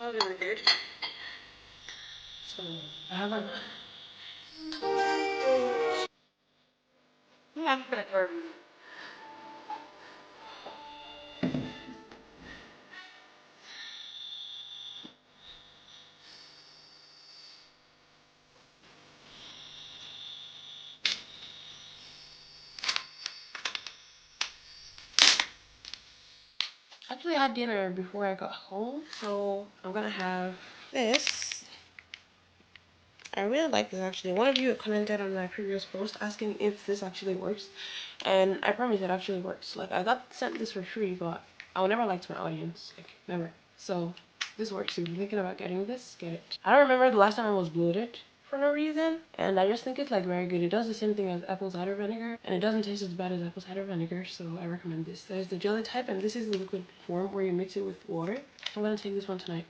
Probably really good. So I have a actually had dinner before I got home, so I'm gonna have this. I really like this actually. One of you commented on my previous post asking if this actually works, and I promise it actually works. Like, I got sent this for free, but I'll never lie to my audience, like never. So this works. If you're thinking about getting this, get it. I don't remember the last time I was bloated for no reason, and I just think it's like very good. It does the same thing as apple cider vinegar, and it doesn't taste as bad as apple cider vinegar, so I recommend this. There's the jelly type, and this is the liquid form where you mix it with water. I'm gonna take this one tonight.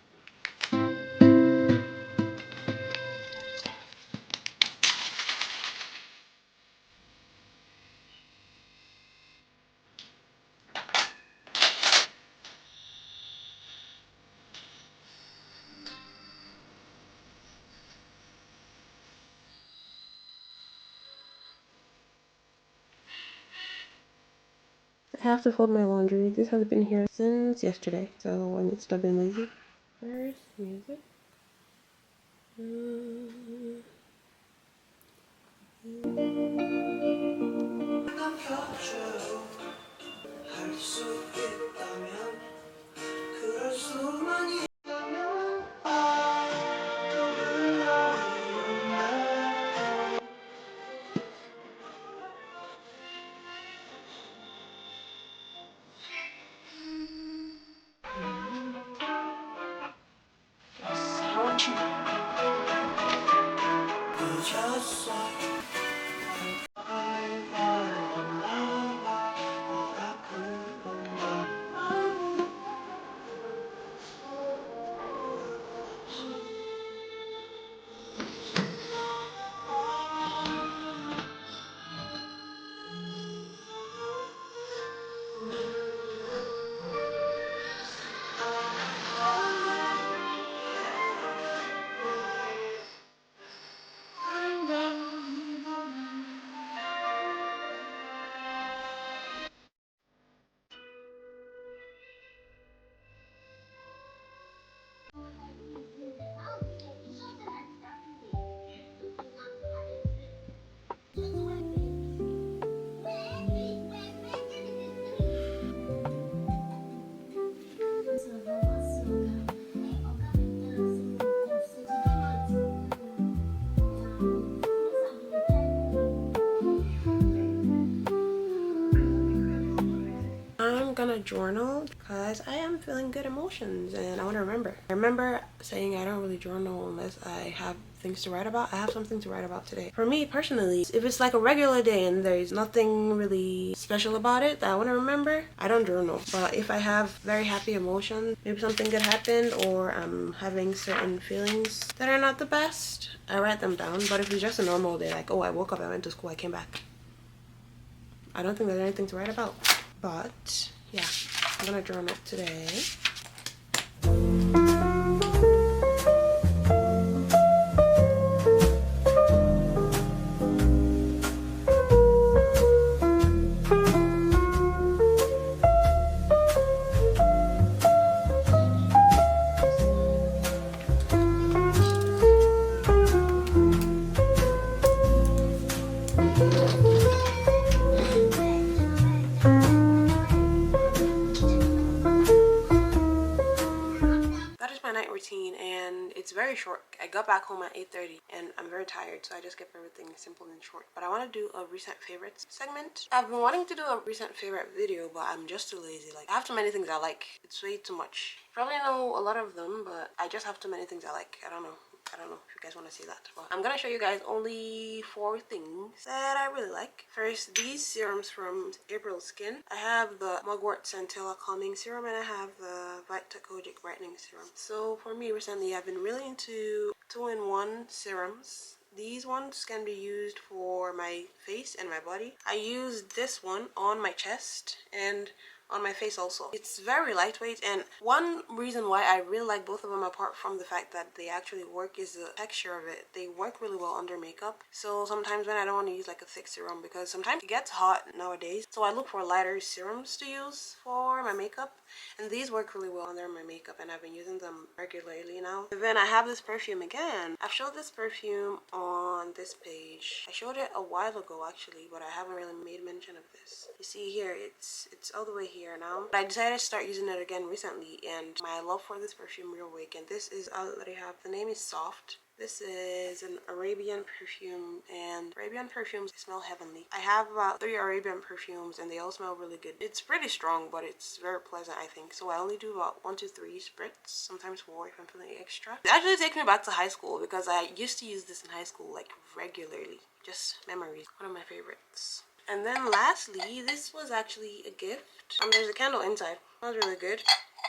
I have to fold my laundry. This has been here since yesterday, so I need to stop being lazy. Where's music? I'm gonna journal because I am feeling good emotions and I want to remember. I remember saying I don't really journal unless I have things to write about. I have something to write about today. For me personally, if it's like a regular day and there's nothing really special about it that I want to remember, I don't journal. But if I have very happy emotions, maybe something good happened or I'm having certain feelings that are not the best, I write them down. But if it's just a normal day, like, oh, I woke up, I went to school, I came back, I don't think there's anything to write about. But yeah, I'm gonna journal today. Routine, and it's very short. I got back home at 8:30 and I'm very tired, so I just kept everything simple and short. But I want to do a recent favorites segment. I've been wanting to do a recent favorite video, but I'm just too lazy. Like, I have too many things I like. It's way too much. You probably know a lot of them, but I just have too many things I like. I don't know if you guys want to see that. Well, I'm gonna show you guys only 4 things that I really like. First, these serums from April Skin. I have the Mugwort Centella Calming Serum and I have the Vita Kojic Brightening Serum. So for me recently, I've been really into 2-in-1 serums. These ones can be used for my face and my body. I use this one on my chest and on my face also. It's very lightweight, and one reason why I really like both of them, apart from the fact that they actually work, is the texture of it. They work really well under makeup. So sometimes when I don't want to use like a thick serum, because sometimes it gets hot nowadays, so I look for lighter serums to use for my makeup, and these work really well under my makeup, and I've been using them regularly now. And then I have this perfume again. I've showed this perfume on this page. I showed it a while ago actually, but I haven't really made mention of this. You see here, it's all the way here now. But I decided to start using it again recently, and my love for this perfume reawakened. This is all that I have. The name is Soft. This is an Arabian perfume, and Arabian perfumes smell heavenly. I have about 3 Arabian perfumes, and they all smell really good. It's pretty strong, but it's very pleasant, I think. So I only do about 1 to 3 spritz, sometimes 4 if I'm feeling extra. It actually takes me back to high school, because I used to use this in high school like regularly. Just memories. One of my favorites. And then lastly, this was actually a gift. There's a candle inside. It smells really good.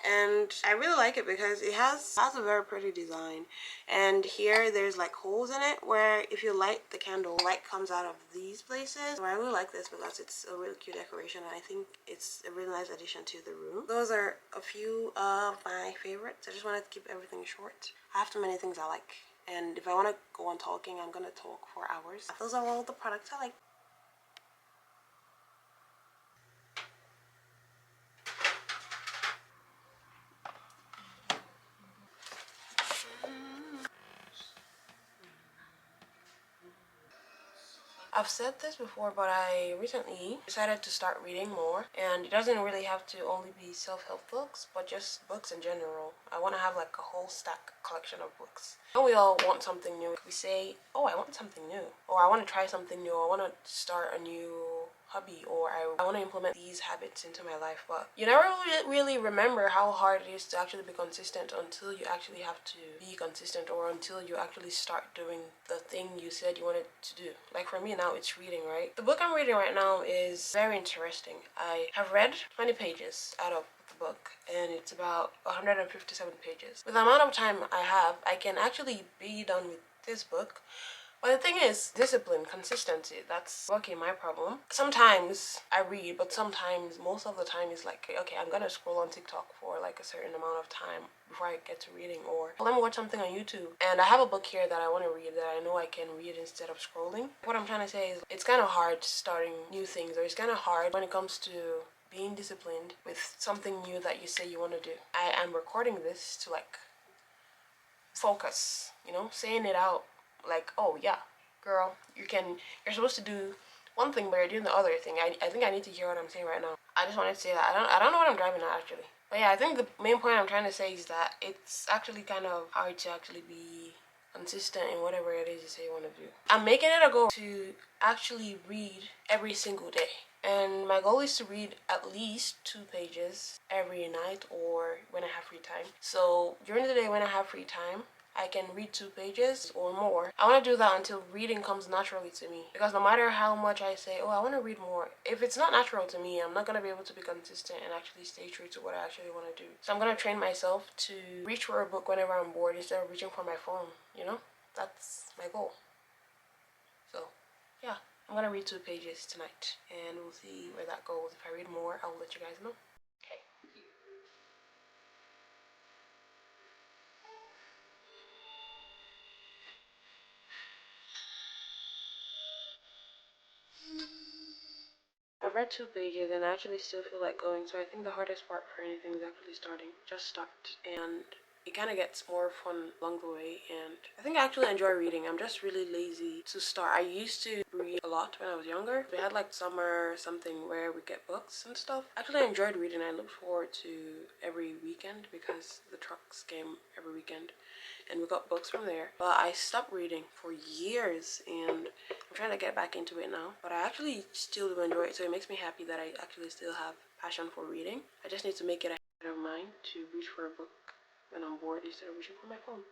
And I really like it because it has a very pretty design. And here there's like holes in it where if you light the candle, light comes out of these places. So I really like this because it's a really cute decoration, and I think it's a really nice addition to the room. Those are a few of my favorites. I just wanted to keep everything short. I have too many things I like, and if I want to go on talking, I'm gonna talk for hours. Those are all the products I like. I've said this before, but I recently decided to start reading more, and it doesn't really have to only be self-help books, but just books in general. I want to have like a whole stack collection of books. And we all want something new. We say, oh, I want something new, or I want to try something new, I want to start a new hobby, or I want to implement these habits into my life. But you never really remember how hard it is to actually be consistent until you actually have to be consistent, or until you actually start doing the thing you said you wanted to do. Like for me now, it's reading, right? The book I'm reading right now is very interesting. I have read 20 pages out of the book, and it's about 157 pages. With the amount of time I have, I can actually be done with this book. But the thing is, discipline, consistency, that's working my problem. Sometimes I read, but sometimes, most of the time, is like, okay, I'm gonna scroll on TikTok for like a certain amount of time before I get to reading, or let me watch something on YouTube. And I have a book here that I want to read that I know I can read instead of scrolling. What I'm trying to say is, it's kind of hard starting new things, or it's kind of hard when it comes to being disciplined with something new that you say you want to do. I am recording this to like focus, you know, saying it out. Like, oh yeah, girl, you're supposed to do one thing, but you're doing the other thing. I think I need to hear what I'm saying right now. I just wanted to say that. I don't know what I'm driving at actually. But yeah, I think the main point I'm trying to say is that it's actually kind of hard to actually be consistent in whatever it is you say you want to do. I'm making it a goal to actually read every single day. And my goal is to read at least 2 pages every night, or when I have free time. So during the day when I have free time, I can read 2 pages or more. I want to do that until reading comes naturally to me. Because no matter how much I say, oh, I want to read more, if it's not natural to me, I'm not going to be able to be consistent and actually stay true to what I actually want to do. So I'm going to train myself to reach for a book whenever I'm bored instead of reaching for my phone, you know? That's my goal. So, yeah. I'm going to read 2 pages tonight, and we'll see where that goes. If I read more, I'll let you guys know. Okay. I've read 2 pages and I actually still feel like going, so I think the hardest part for anything is actually starting. Just start. And it kind of gets more fun along the way, and I think I actually enjoy reading. I'm just really lazy to start. I used to read a lot when I was younger. We had like summer something where we get books and stuff. I actually enjoyed reading. I looked forward to every weekend because the trucks came every weekend and we got books from there. But I stopped reading for years, and I'm trying to get back into it now. But I actually still do enjoy it, so it makes me happy that I actually still have passion for reading. I just need to make it a habit of mine to reach for a book when I'm bored instead of reaching for my phone.